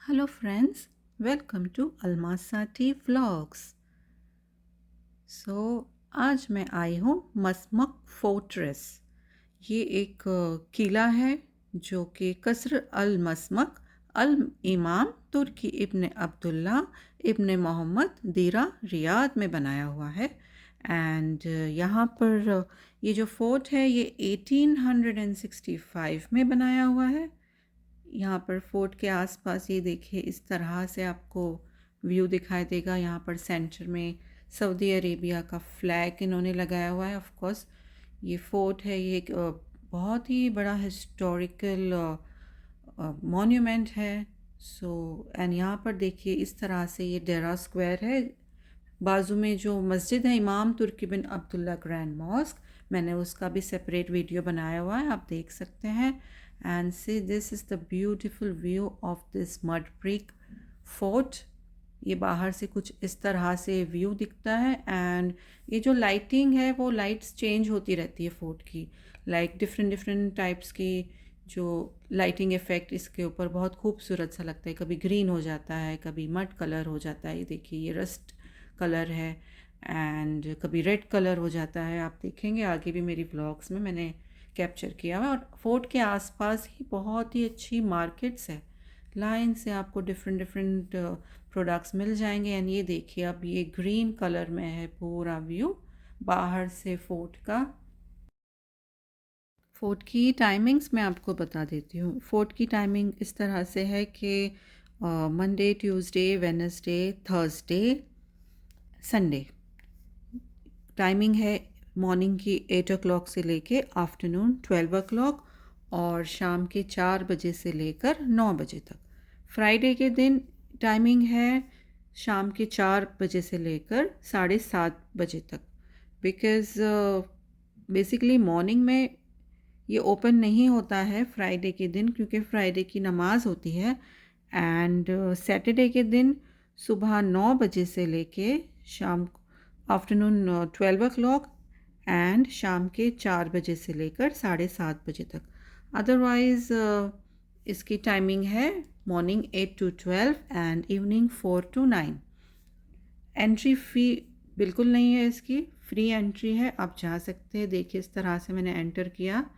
Hello friends, welcome to अलमासाटी vlogs. आज मैं आई हूँ मसमक फोर्ट्रेस। ये एक किला है जो कि कसर अल मसमक अल इमाम तुर्की इब्न अब्दुल्ला इब्न मोहम्मद दीरा रियाद में बनाया हुआ है। एंड यहाँ पर ये जो फोर्ट है ये 1865 में बनाया हुआ है। यहाँ पर फोर्ट के आसपास ये देखिए इस तरह से आपको व्यू दिखाई देगा। यहाँ पर सेंटर में सऊदी अरेबिया का फ्लैग इन्होंने लगाया हुआ है। ऑफ कोर्स ये फोर्ट है, ये एक बहुत ही बड़ा हिस्टोरिकल मॉन्यूमेंट है। एंड यहाँ पर देखिए इस तरह से ये डेरा स्क्वायर है। बाजू में जो मस्जिद है इमाम तुर्की बिन अब्दुल्ला ग्रैंड मॉस्क, मैंने उसका भी सेपरेट वीडियो बनाया हुआ है, आप देख सकते हैं। And see this is the beautiful view of this mud brick fort. ये बाहर से कुछ इस तरह से व्यू दिखता है। एंड ये जो लाइटिंग है वो लाइट्स चेंज होती रहती है फोर्ट की, लाइक डिफरेंट डिफरेंट टाइप्स की जो लाइटिंग इफ़ेक्ट इसके ऊपर बहुत खूबसूरत सा लगता है। कभी ग्रीन हो जाता है, कभी मड कलर हो जाता है, ये देखिए ये रस्ट कलर है। एंड कभी रेड कलर हो जाता है, आप देखेंगे आगे भी मेरी व्लॉग्स में मैंने कैप्चर किया हुआ है। और फोर्ट के आसपास ही बहुत ही अच्छी मार्केट्स है, लाइन से आपको डिफरेंट डिफरेंट प्रोडक्ट्स मिल जाएंगे। एंड ये देखिए अब ये ग्रीन कलर में है पूरा व्यू बाहर से फोर्ट का। फ़ोर्ट की टाइमिंग्स मैं आपको बता देती हूँ। फ़ोर्ट की टाइमिंग इस तरह से है कि Monday, Tuesday, Wednesday, Thursday, Sunday timing है मॉर्निंग की 8 o'clock से लेके आफ्टरनून 12 o'clock और शाम के 4 बजे से लेकर 9 बजे तक। फ्राइडे के दिन टाइमिंग है शाम के 4 बजे से लेकर 7:30 बजे तक। बिकॉज़ बेसिकली मॉर्निंग में ये ओपन नहीं होता है फ्राइडे के दिन, क्योंकि फ्राइडे की नमाज़ होती है। एंड सैटरडे के दिन सुबह 9 बजे से लेके शाम आफ्टरनून 12 o'clock एंड शाम के 4 बजे से लेकर 7:30 बजे तक। अदरवाइज़ इसकी टाइमिंग है morning 8 to 12 and evening 4 to 9। Entry fee बिल्कुल नहीं है इसकी, फ्री एंट्री है, आप जा सकते हैं। देखिए इस तरह से मैंने एंटर किया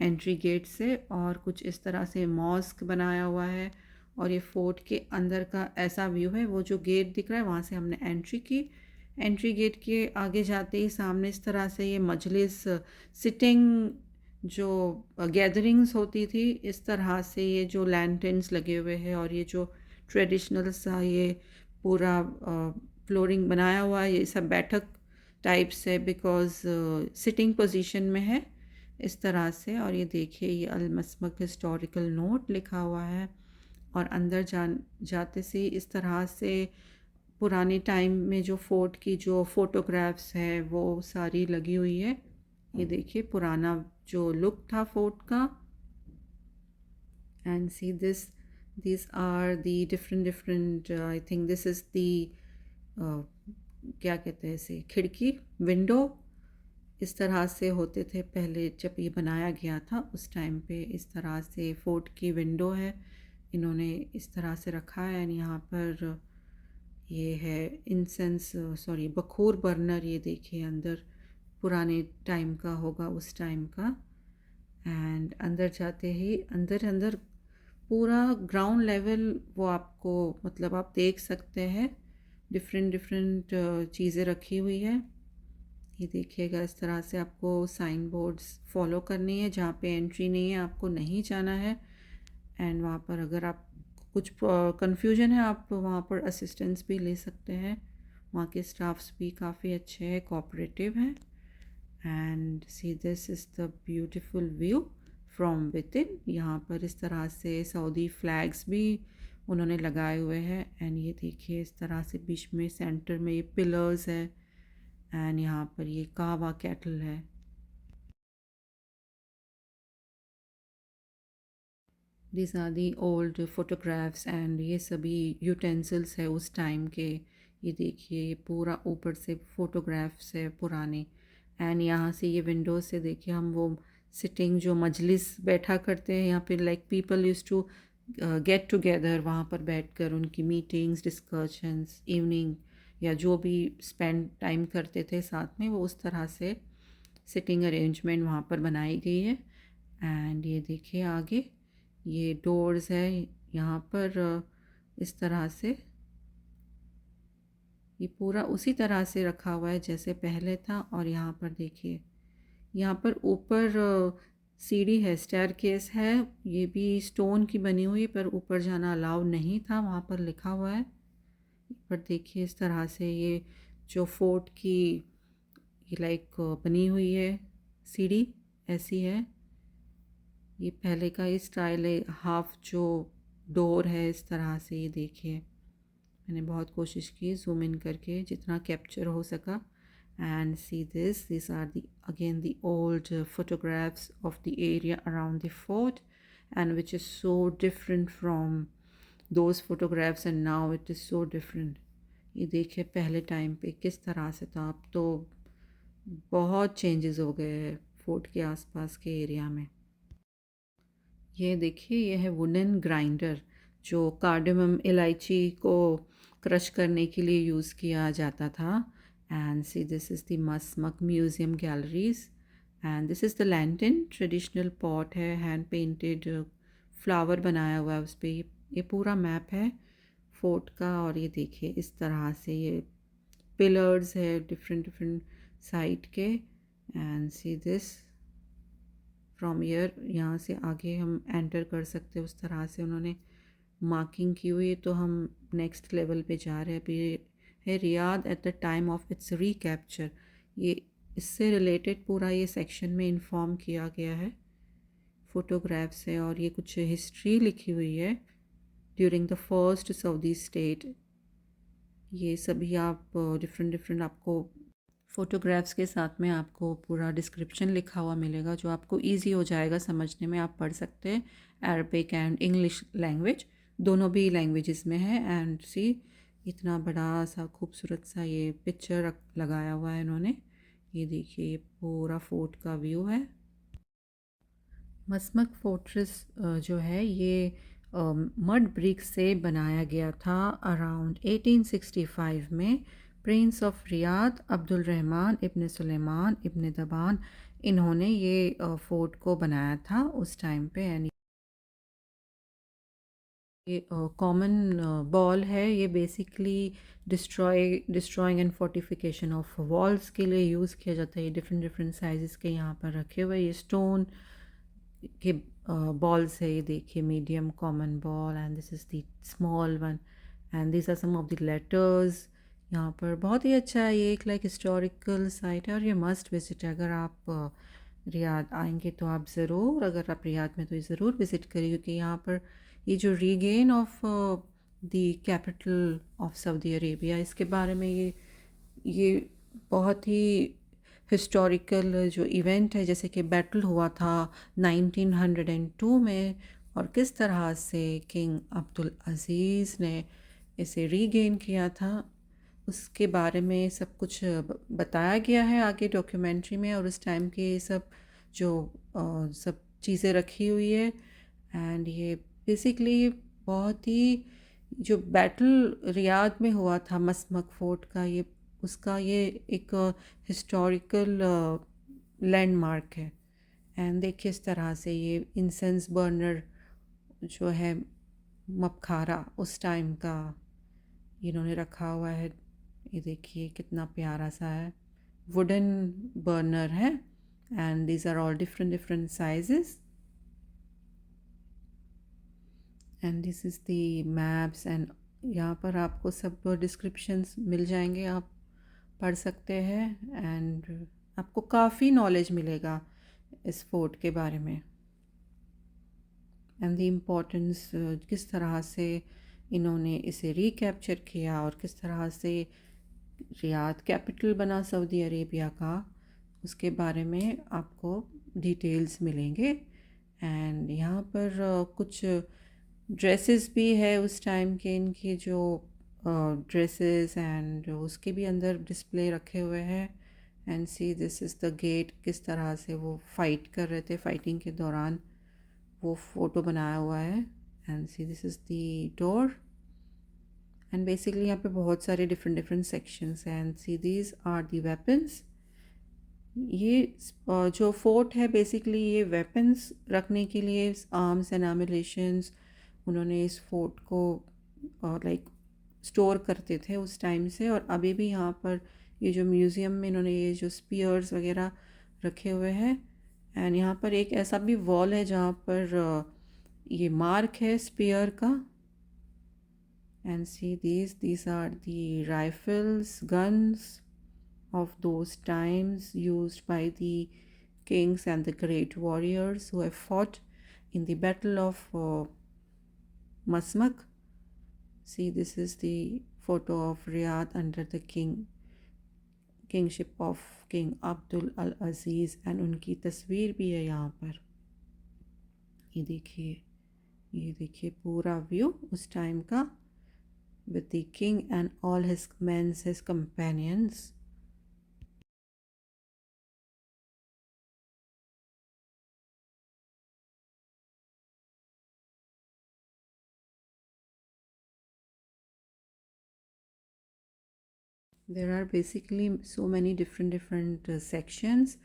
एंट्री गेट से और कुछ इस तरह से मॉस्क बनाया हुआ है। और ये फोर्ट के अंदर का ऐसा व्यू है, वो जो गेट दिख रहा है वहाँ से हमने एंट्री की। एंट्री गेट के आगे जाते ही सामने इस तरह से ये मजलिस सिटिंग जो गैदरिंग्स होती थी, इस तरह से ये जो लैंटर्न्स लगे हुए हैं और ये जो ट्रेडिशनल सा ये पूरा फ्लोरिंग बनाया हुआ है, ये सब बैठक टाइप्स है बिकॉज़ सिटिंग पोजीशन में है इस तरह से। और ये देखिए ये अलमसमक हिस्टोरिकल नोट लिखा हुआ है। और अंदर जाते से इस तरह से पुराने टाइम में जो फोर्ट की जो फोटोग्राफ्स है वो सारी लगी हुई है। ये देखिए पुराना जो लुक था फोर्ट का। And see this are the different different I think this is the क्या कहते हैं इसे, खिड़की, विंडो। इस तरह से होते थे पहले जब ये बनाया गया था, उस टाइम पे इस तरह से फोर्ट की विंडो है, इन्होंने इस तरह से रखा है। एंड यहाँ पर ये है इंसेंस सॉरी बखूर बर्नर, ये देखिए अंदर पुराने टाइम का होगा, उस टाइम का। एंड अंदर जाते ही अंदर अंदर पूरा ग्राउंड लेवल वो आपको मतलब आप देख सकते हैं, डिफरेंट डिफरेंट चीज़ें रखी हुई है। ये देखिएगा इस तरह से आपको साइन बोर्ड्स फॉलो करनी है, जहाँ पे एंट्री नहीं है आपको नहीं जाना है। एंड वहाँ पर अगर आप कुछ कंफ्यूजन है आप वहाँ पर असिस्टेंस भी ले सकते हैं। वहाँ के स्टाफ्स भी काफ़ी अच्छे हैं, कोऑपरेटिव हैं। And see this is the beautiful view from with in. यहाँ पर इस तरह से सऊदी फ्लैग्स भी उन्होंने लगाए हुए हैं। एंड ये देखिए इस तरह से बीच में सेंटर में ये पिलर्स है। एंड यहाँ पर ये कावा कैटल है। This are the old photographs and ये सभी यूटेंसिल्स है उस टाइम के। ये देखिए ये पूरा ऊपर से फोटोग्राफ्स है पुराने। एंड यहाँ से ये विंडो से देखिए हम वो सिटिंग जो मजलिस बैठा करते हैं यहाँ पे, like people use to get together, वहाँ पर बैठकर उनकी मीटिंग्स, डिस्कशंस, इवनिंग या जो भी स्पेंड टाइम करते थे साथ में, वो उस तरह से सिटिंग अरेंजमेंट वहाँ पर बनाई गई है। एंड ये देखिए आगे ये डोर्स है यहाँ पर, इस तरह से ये पूरा उसी तरह से रखा हुआ है जैसे पहले था। और यहाँ पर देखिए, यहाँ पर ऊपर सीढ़ी है, स्टेयरकेस है, ये भी स्टोन की बनी हुई, पर ऊपर जाना अलाउ नहीं था, वहाँ पर लिखा हुआ है। पर देखिए इस तरह से ये जो फोर्ट की ये लाइक बनी हुई है सीढ़ी, ऐसी है। ये पहले का ही स्टाइल है, हाफ जो डोर है इस तरह से। ये देखिए मैंने बहुत कोशिश की जूम इन करके जितना कैप्चर हो सका। And see this, these are the again the old photographs of the area around the fort, and which is so different from those photographs, and now it is so different. ये देखिए पहले time पे किस तरह से था, अब तो बहुत चेंजेस हो गए हैं फोर्ट के आसपास के एरिया में। ये देखिए ये है वुडन ग्राइंडर, जो कार्डमम इलायची को क्रश करने के लिए यूज़ किया जाता था। And see this is the Masmak museum galleries, and this is the lantern, traditional pot है, हैंड पेंटेड फ्लावर बनाया हुआ है उस पर। ये पूरा मैप है फोर्ट का। और ये देखिए इस तरह से ये पिलर्स है डिफरेंट डिफरेंट साइड के। And see this from year, यहाँ से आगे हम एंटर कर सकते हैं, उस तरह से उन्होंने मार्किंग की हुई है। तो हम नेक्स्ट लेवल पे जा रहे हैं। अभी है Riyadh at the time of its recapture. ये इससे रिलेटेड पूरा ये सेक्शन में इन्फॉर्म किया गया है, फ़ोटोग्राफ्स है और ये कुछ हिस्ट्री लिखी हुई है during the first Saudi state. ये सभी आप डिफरेंट डिफरेंट आपको फ़ोटोग्राफ्स के साथ में आपको पूरा डिस्क्रिप्शन लिखा हुआ मिलेगा, जो आपको इजी हो जाएगा समझने में। आप पढ़ सकते हैं, अरबिक एंड इंग्लिश लैंग्वेज दोनों भी लैंग्वेजेस में है। एंड सी इतना बड़ा सा खूबसूरत सा ये पिक्चर लगाया हुआ है इन्होंने। ये देखिए ये पूरा फोर्ट का व्यू है। मसमक फोर्ट्रेस जो है ये मड ब्रिक से बनाया गया था अराउंड 1865 में। Prince of Riyadh Abdul Rahman ibn Sulaiman ibn Daban, इन्होंने ये फोर्ट को बनाया था उस टाइम पे। एंड ये कॉमन बॉल है, ये basically destroying and fortification of walls के लिए यूज़ किया जाता है। ये डिफरेंट डिफरेंट साइज़ के यहाँ पर रखे हुए ये स्टोन के बॉल्स है। ये देखिए medium common ball, and this is the small one, and this are some of the letters. यहाँ पर बहुत ही अच्छा है, ये एक लाइक हिस्टोरिकल साइट है और ये मस्ट विजिट है। अगर आप रियाद आएंगे तो आप ज़रूर, अगर आप रियाद में तो ये ज़रूर विज़िट करिए, क्योंकि यहाँ पर ये जो regain of the capital of Saudi Arabia, इसके बारे में ये बहुत ही हिस्टोरिकल जो इवेंट है, जैसे कि बैटल हुआ था 1902 में, और किस तरह से किंग अब्दुल अज़ीज़ ने इसे रीगेन किया था, उसके बारे में सब कुछ बताया गया है आगे डॉक्यूमेंट्री में। और उस टाइम के सब जो सब चीज़ें रखी हुई है। एंड ये बेसिकली बहुत ही जो बैटल रियाद में हुआ था मसमक फोर्ट का, ये उसका ये एक हिस्टोरिकल लैंडमार्क है। एंड देखिए इस तरह से ये इंसेंस बर्नर जो है मपखारा उस टाइम का इन्होंने रखा हुआ है। ये देखिए कितना प्यारा सा है, वुडन बर्नर है। And these are all different different sizes, and this is the maps. And यहाँ पर आपको सब डिस्क्रिप्शंस मिल जाएंगे, आप पढ़ सकते हैं। एंड आपको काफ़ी नॉलेज मिलेगा इस फोर्ट के बारे में, एंड द इम्पोर्टेंस किस तरह से इन्होंने इसे रिकैप्चर किया और किस तरह से रियाद कैपिटल बना सऊदी अरेबिया का, उसके बारे में आपको डिटेल्स मिलेंगे। एंड यहाँ पर कुछ ड्रेसेस भी है उस टाइम के, इनकी जो ड्रेसेस एंड उसके भी अंदर डिस्प्ले रखे हुए हैं। And see this is the gate, किस तरह से वो फाइट कर रहे थे, फाइटिंग के दौरान वो फ़ोटो बनाया हुआ है। And see this is the door and basically यहाँ पे बहुत सारे डिफरेंट डिफरेंट सेक्शंस हैं and see these are the weapons. ये जो फोर्ट है बेसिकली ये वेपन्स रखने के लिए आर्म्स एंड एमुलेशंस उन्होंने इस फोर्ट को लाइक स्टोर करते थे उस टाइम से। और अभी भी यहाँ पर ये जो म्यूज़ियम में इन्होंने ये जो स्पीयर्स वगैरह रखे हुए हैं एंड यहाँ पर एक ऐसा भी वॉल है जहाँ पर ये मार्क है स्पीयर का। And see these are the rifles, guns of those times used by the kings and the great warriors who have fought in the battle of Masmak. See, this is the photo of Riyadh under the kingship of King Abdul Al Aziz and उनकी तस्वीर भी है यहाँ पर। ये देखिए पूरा view उस टाइम का with the king and all his men, his companions. There are basically so many different sections.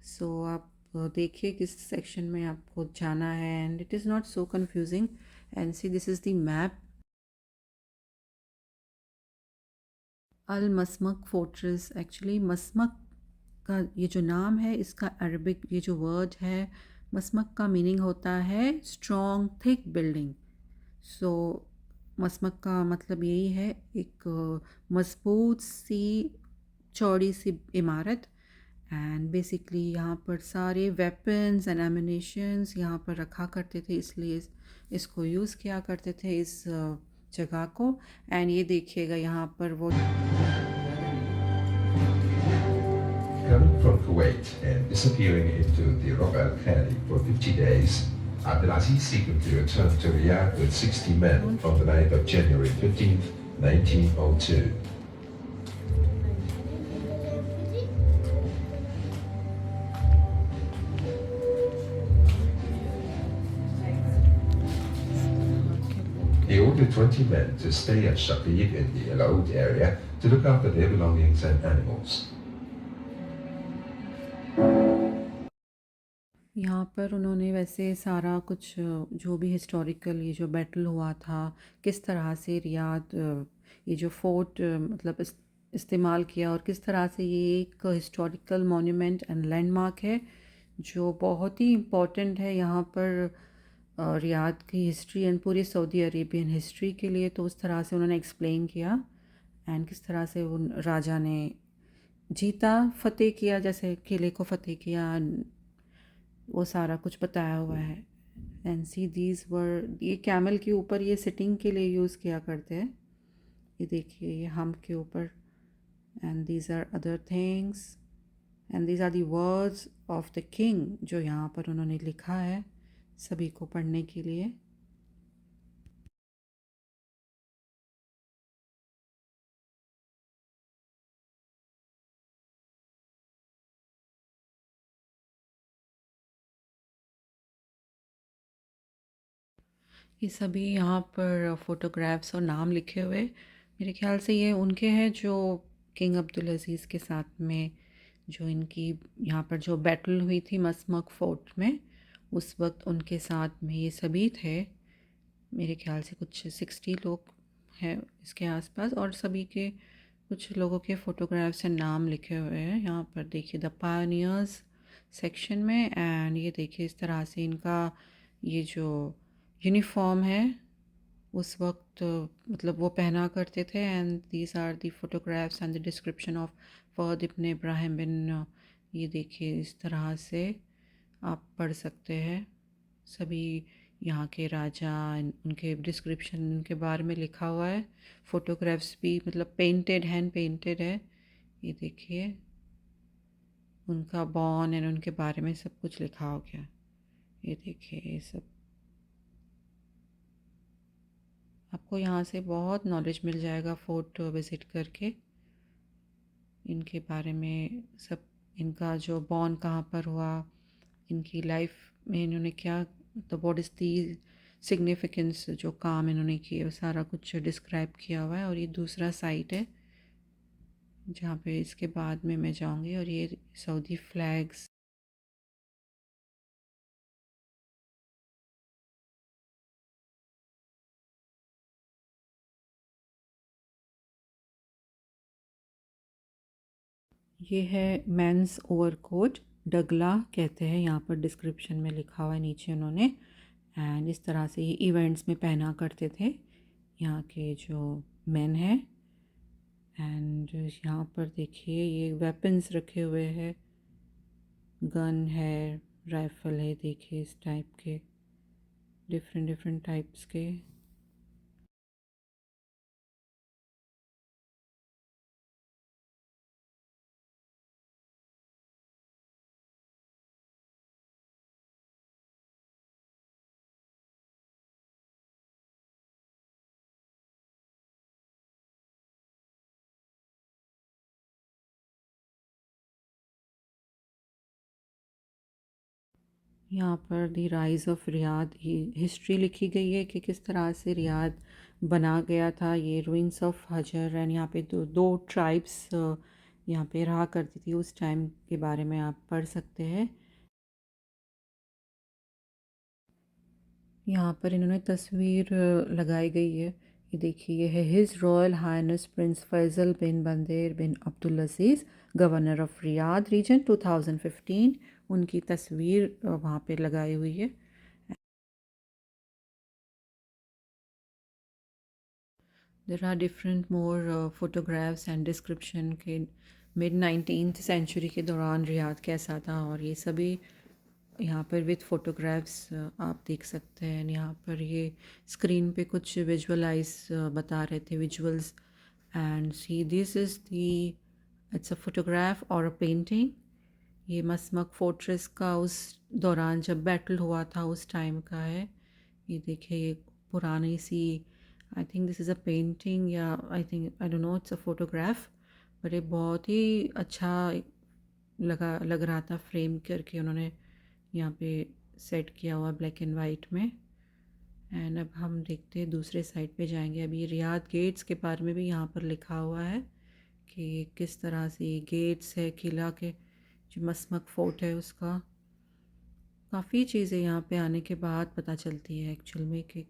So आप देखिए किस सेक्शन में आपको जाना है and it is not so confusing. And see this is the map. Al Masmak fortress, actually Masmak का ये जो नाम है इसका अरबिक ये जो वर्ड है मसमक का मीनिंग होता है स्ट्रॉन्ग थिक बिल्डिंग। सो मसमक का मतलब यही है एक मजबूत सी चौड़ी सी इमारत। एंड बेसिकली यहाँ पर सारे वेपन्स एंड एमिनेशंस यहाँ पर रखा करते थे इसलिए इसको यूज़ किया करते थे इस जगह को। एंड ये देखिएगा यहाँ पर वो Coming from Kuwait and disappearing into the Rob Al Khali for 50 days, Abdulaziz secretly returned to Riyadh with 60 men on the night of January 15th, 1902. He ordered 20 men to stay at Shaqib in the Al Oud area to look after their belongings and animals. यहाँ पर उन्होंने वैसे सारा कुछ जो भी historical ये जो बैटल हुआ था किस तरह से रियाद ये जो फोर्ट मतलब इस्तेमाल किया और किस तरह से ये एक हिस्टोरिकल मॉन्यूमेंट एंड लैंडमार्क है जो बहुत ही इम्पोर्टेंट है यहाँ पर रियाद की हिस्ट्री एंड पूरी सऊदी अरेबियन हिस्ट्री के लिए। तो उस तरह से उन्होंने एक्सप्लेन किया एंड किस तरह से उन राजा ने जीता फतेह किया जैसे किले को फतेह किया वो सारा कुछ बताया हुआ है। एंड सी दीज वर ये कैमल के ऊपर ये सिटिंग के लिए यूज़ किया करते हैं। ये देखिए ये हम के ऊपर and these are other things and these are the words of the king जो यहाँ पर उन्होंने लिखा है सभी को पढ़ने के लिए। ये सभी यहाँ पर फ़ोटोग्राफ्स और नाम लिखे हुए मेरे ख्याल से ये उनके हैं जो किंग अब्दुल अज़ीज़ के साथ में जो इनकी यहाँ पर जो बैटल हुई थी मसमक फोर्ट में उस वक्त उनके साथ में ये सभी थे। मेरे ख्याल से कुछ 60 लोग हैं इसके आसपास और सभी के कुछ लोगों के फ़ोटोग्राफ्स एंड नाम लिखे हुए हैं यहाँ पर देखिए द पायनियर्स सेक्शन में। एंड ये देखिए इस तरह से इनका ये जो यूनिफॉर्म है उस वक्त मतलब वो पहना करते थे। And these are the photographs and the description of Fahd ibn Ibrahim bin ये देखिए इस तरह से आप पढ़ सकते हैं सभी यहाँ के राजा उनके डिस्क्रिप्शन उनके बारे में लिखा हुआ है। फ़ोटोग्राफ्स भी मतलब पेंटेड हैंड पेंटेड है। ये देखिए उनका बॉर्न एंड उनके बारे में सब कुछ लिखा हो गया। ये देखिए ये सब आपको यहाँ से बहुत नॉलेज मिल जाएगा फोर्ट विज़िट करके इनके बारे में सब इनका जो बॉर्न कहाँ पर हुआ इनकी लाइफ में इन्होंने क्या तो व्हाट इज़ दी सिग्निफिकेंस जो काम इन्होंने किए वो सारा कुछ डिस्क्राइब किया हुआ है। और ये दूसरा साइट है जहाँ पे इसके बाद में मैं जाऊँगी। और ये सऊदी फ्लैग्स, ये है मेंस ओवरकोट, डगला कहते हैं यहाँ पर, डिस्क्रिप्शन में लिखा हुआ है नीचे उन्होंने। एंड इस तरह से ये इवेंट्स में पहना करते थे यहाँ के जो मेन हैं। एंड यहाँ पर देखिए ये वेपन्स रखे हुए हैं, गन है, राइफल है, देखिए इस टाइप के डिफरेंट डिफरेंट टाइप्स के। यहाँ पर दी राइज़ ऑफ रियाद, ये हिस्ट्री लिखी गई है कि किस तरह से रियाद बना गया था। ये रूइंस ऑफ हजर एंड यहाँ पे दो ट्राइब्स यहाँ पे रहा करती थी उस टाइम के बारे में आप पढ़ सकते हैं। यहाँ पर इन्होंने तस्वीर लगाई गई है, ये देखिए, ये है his royal highness prince Faisal bin Bander bin Abdul Aziz, governor of Riyadh region 2015। उनकी तस्वीर वहाँ पे लगाई हुई है। There are different more photographs and description के मिड 19th सेंचुरी के दौरान रियाद कैसा था, और ये सभी यहाँ पर विद फ़ोटोग्राफ्स आप देख सकते हैं। यहाँ पर ये स्क्रीन पे कुछ विजुअलाइज बता रहे थे, visuals. And see this is the, it's a photograph और अ पेंटिंग। ये मसमक फोर्ट्रेस का उस दौरान जब बैटल हुआ था उस टाइम का है। ये देखिए ये पुरानी सी, I think this is a painting, या I don't know, it's a photograph. But ये बहुत ही अच्छा लग रहा था, फ्रेम करके उन्होंने यहाँ पे सेट किया हुआ ब्लैक एंड वाइट में। एंड अब हम देखते हैं दूसरे साइड पे जाएंगे। अभी रियाद गेट्स के बारे में भी यहाँ पर लिखा हुआ है कि किस तरह से ये गेट्स है किला के, जो मसमक फोर्ट है उसका। काफ़ी चीज़ें यहाँ पे आने के बाद पता चलती है एक्चुअल में कि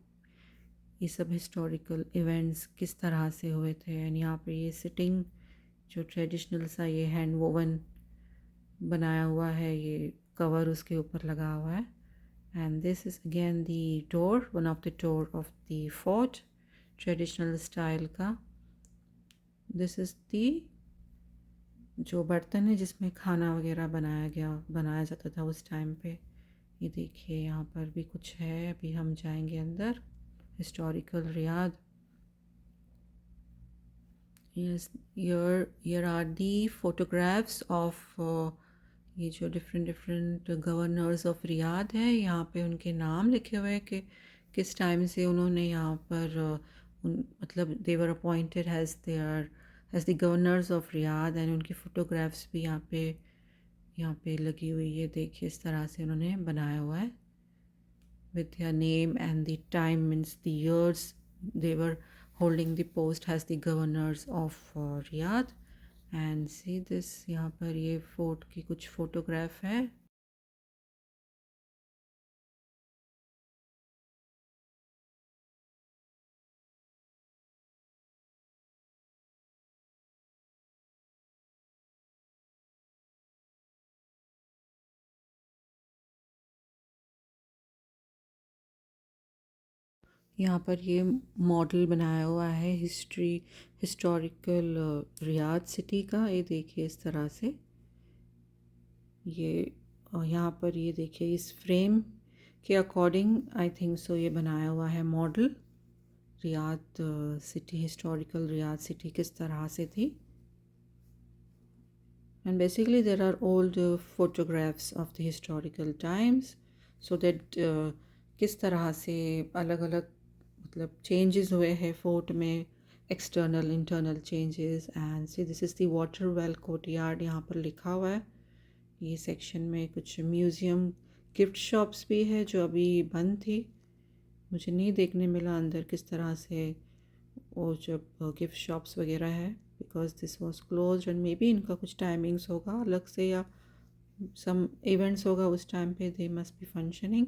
ये सब हिस्टोरिकल इवेंट्स किस तरह से हुए थे। एंड यहाँ पे ये सिटिंग जो ट्रेडिशनल सा ये हैंड वोवन बनाया हुआ है, ये कवर उसके ऊपर लगा हुआ है। And this is again the door, one of the door of the fort, traditional style का। दिस इज़ दी जो बर्तन है जिसमें खाना वगैरह बनाया जाता था उस टाइम पे। ये देखिए यहाँ पर भी कुछ है। अभी हम जाएंगे अंदर, historical Riyadh. Yes, here are the photographs of ये जो different different governors of Riyadh है, यहाँ पे उनके नाम लिखे हुए हैं कि किस टाइम से उन्होंने यहाँ पर मतलब they were appointed as the governors of Riyadh. And उनकी फ़ोटोग्राफ्स भी यहाँ पे लगी हुई है। देखिए इस तरह से उन्होंने बनाया हुआ है with their name and the time, means the years they were holding the post as the governors of Riyadh. And see this, यहाँ पर ये फोर्ट की कुछ फोटोग्राफ है। यहाँ पर ये मॉडल बनाया हुआ है हिस्टोरिकल रियाद सिटी का। ये देखिए इस तरह से ये यहाँ पर ये देखिए इस फ्रेम के अकॉर्डिंग आई थिंक सो ये बनाया हुआ है model. Riyadh city, historical Riyadh city किस तरह से थी। And basically there are old photographs of the historical times, so that किस तरह से अलग अलग मतलब चेंजेस हुए हैं फोर्ट में, external internal changes. And see this is the water well courtyard, यहाँ पर लिखा हुआ है। ये सेक्शन में कुछ म्यूज़ियम गिफ्ट शॉप्स भी है जो अभी बंद थी। मुझे नहीं देखने मिला अंदर किस तरह से वो जब गिफ्ट शॉप्स वगैरह है, because this was closed end may be इनका कुछ टाइमिंग्स होगा अलग से या सम इवेंट्स होगा उस टाइम पे they must be functioning.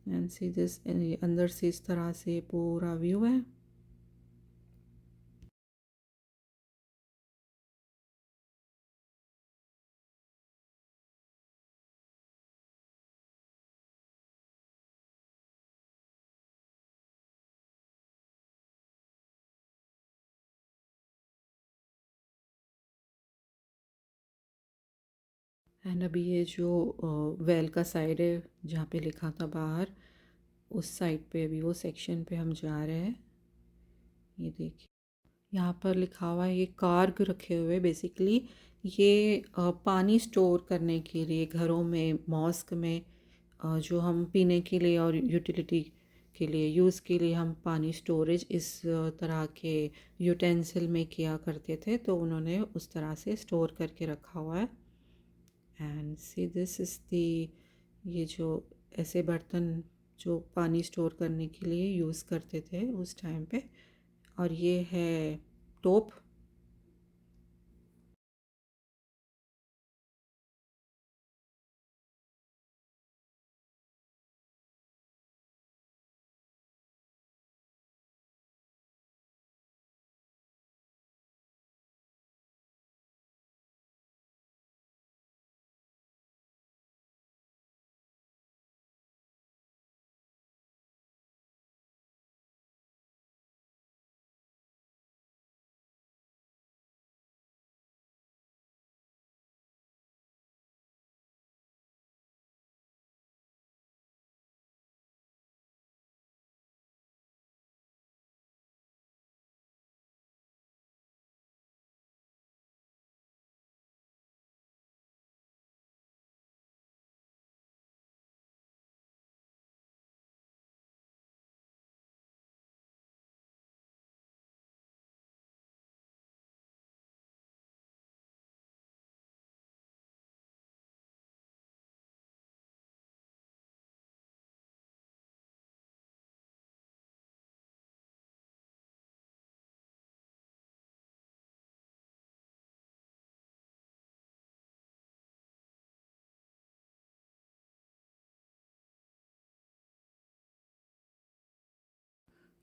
And see this, अंदर से इस तरह से पूरा व्यू है। एंड अभी ये जो वेल का साइड है जहाँ पे लिखा था बाहर, उस साइड पे अभी वो सेक्शन पे हम जा रहे हैं। ये देखिए यहाँ पर लिखा हुआ है, ये कार्ग रखे हुए बेसिकली ये पानी स्टोर करने के लिए घरों में, मॉस्क में, जो हम पीने के लिए और यूटिलिटी के लिए यूज़ के लिए हम पानी स्टोरेज इस तरह के यूटेंसिल में किया करते थे, तो उन्होंने उस तरह से स्टोर करके रखा हुआ है। एंड सी दिस इज़ दी, ये जो ऐसे बर्तन जो पानी स्टोर करने के लिए यूज़ करते थे उस टाइम पे। और ये है टोप।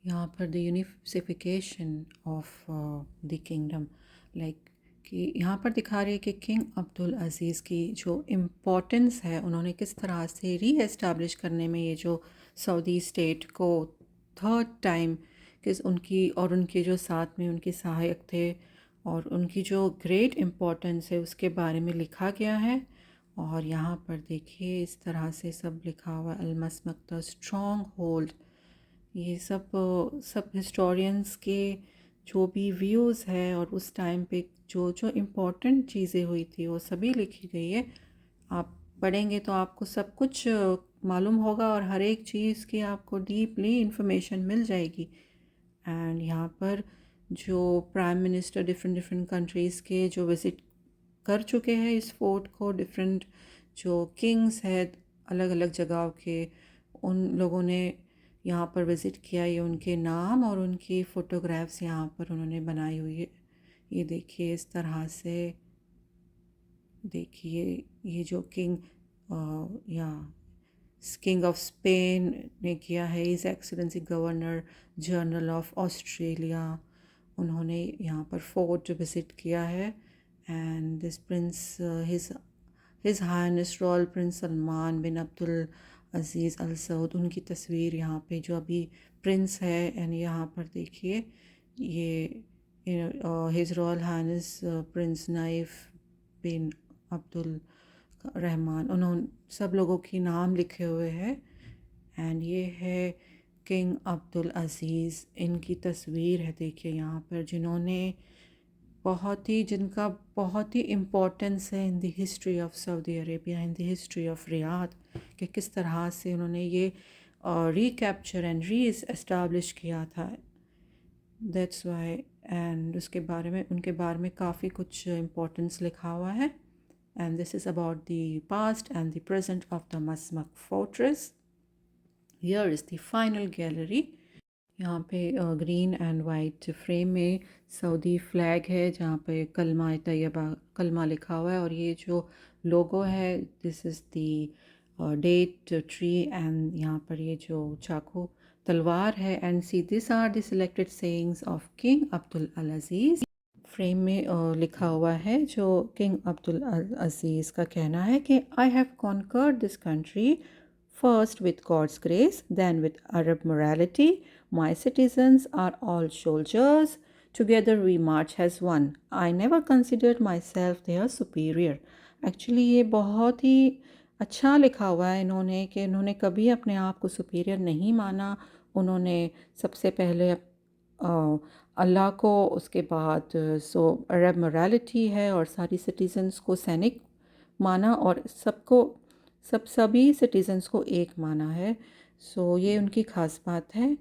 यहाँ पर the unification of the kingdom, like कि यहाँ पर दिखा रहे हैं कि किंग अब्दुल अज़ीज़ की जो इम्पोर्टेंस है, उन्होंने किस तरह से री एस्टैब्लिश करने में ये जो सऊदी स्टेट को थर्ड टाइम, किस उनकी और उनके जो साथ में उनके सहायक थे और उनकी जो ग्रेट इम्पोर्टेंस है उसके बारे में लिखा गया है। और यहाँ पर देखिए इस तरह से सब लिखा हुआ है, अलमस्मक द स्ट्रॉन्ग होल्ड। ये सब हिस्टोरियंस के जो भी व्यूज़ है और उस टाइम पे जो जो इम्पोर्टेंट चीज़ें हुई थी वो सभी लिखी गई है। आप पढ़ेंगे तो आपको सब कुछ मालूम होगा और हर एक चीज़ की आपको डीपली इंफॉर्मेशन मिल जाएगी। एंड यहाँ पर जो prime minister different different countries के जो विज़िट कर चुके हैं इस फोर्ट को, डिफरेंट जो किंग्स हैं अलग अलग जगहों के, उन लोगों ने यहाँ पर विज़िट किया। ये उनके नाम और उनकी फ़ोटोग्राफ्स यहाँ पर उन्होंने बनाई हुई है। ये देखिए इस तरह से, देखिए ये जो या किंग ऑफ स्पेन ने किया है, his excellency governor general of Australia, उन्होंने यहाँ पर फोर्ट विज़िट किया है। And this prince his highness royal prince Salman bin Abdul Aziz Al Saud, उनकी तस्वीर यहाँ पे जो अभी प्रिंस है। एंड यहाँ पर देखिए ये his royal highness prince Naif bin Abdul Rahman, उन्होंने सब लोगों की नाम लिखे हुए हैं। एंड ये है किंग अब्दुल अज़ीज़, इनकी तस्वीर है देखिए यहाँ पर, जिन्होंने जिनका बहुत ही इम्पोर्टेंस है in the history of Saudi Arabia, in the history of Riyadh, कि किस तरह से उन्होंने ये रिकैप्चर एंड री एस्टाब्लिश किया था। That's why. एंड उसके बारे में, उनके बारे में काफ़ी कुछ इम्पोर्टेंस लिखा हुआ है। And this is about the past and the present of the Masmak fortress. Here is the final gallery. यहाँ पे ग्रीन एंड वाइट फ्रेम में सऊदी फ्लैग है जहाँ पे कलमा तैयबा कलमा लिखा हुआ है, और ये जो लोगो है this is the date tree, and यहाँ पर ये जो चाकू तलवार है, and see this are the selected sayings of king Abdul Al Aziz. Frame में लिखा हुआ है जो किंग अब्दुल अज़ीज़ का कहना है कि I have conquered this country first with God's grace, then with Arab morality. My citizens are all soldiers. Together we march as one. I never considered myself their superior. Actually ये बहुत ही अच्छा लिखा हुआ है इन्होंने कि इन्होंने कभी अपने आप को सुपीरियर नहीं माना। उन्होंने सबसे पहले अल्लाह को, उसके बाद अरब मोरालिटी है और सारी सिटीजन्स को सैनिक माना, और सभी सिटीजन्स को एक माना है। ये उनकी ख़ास बात है।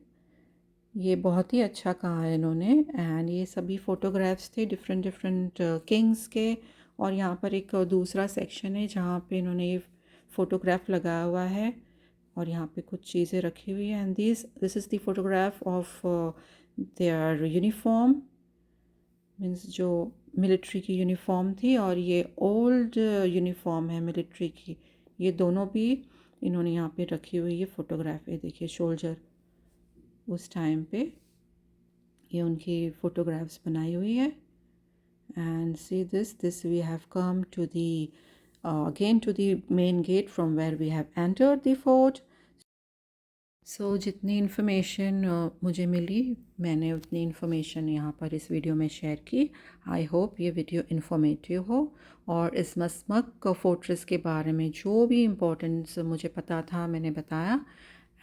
ये बहुत ही अच्छा कहा है इन्होंने। एंड ये सभी फ़ोटोग्राफ्स थे डिफरेंट डिफरेंट किंग्स के, और यहाँ पर एक दूसरा सेक्शन है जहाँ पे इन्होंने ये फ़ोटोग्राफ लगाया हुआ है और यहाँ पे कुछ चीज़ें रखी हुई हैं। And this is the photograph of their uniform, means जो मिलिट्री की यूनिफॉर्म थी, और ये ओल्ड यूनिफॉर्म है मिलिट्री की। ये दोनों भी इन्होंने यहाँ पे रखी हुई है फ़ोटोग्राफ। ये देखिए सोल्जर उस टाइम पे, ये उनकी फ़ोटोग्राफ्स बनाई हुई है। And see this we have come to the again to the main gate from where we have entered the fort. जितनी इन्फॉर्मेशन मुझे मिली मैंने उतनी इन्फॉर्मेशन यहाँ पर इस वीडियो में शेयर की। आई होप ये वीडियो इन्फॉर्मेटिव हो, और इस मस्मक फोर्ट्रेस के बारे में जो भी इम्पोर्टेंस मुझे पता था मैंने बताया।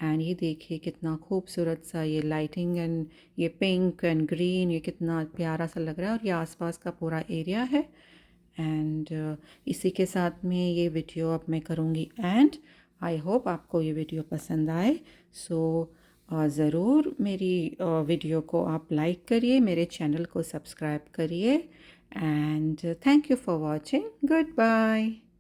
एंड ये देखिए कितना खूबसूरत सा ये लाइटिंग एंड ये पिंक एंड ग्रीन, ये कितना प्यारा सा लग रहा है, और ये आसपास का पूरा एरिया है। एंड इसी के साथ में ये वीडियो अब मैं करूँगी एंड आई होप आपको ये वीडियो पसंद आए। ज़रूर मेरी वीडियो को आप लाइक करिए, मेरे चैनल को सब्सक्राइब करिए, and thank you for watching. Good bye.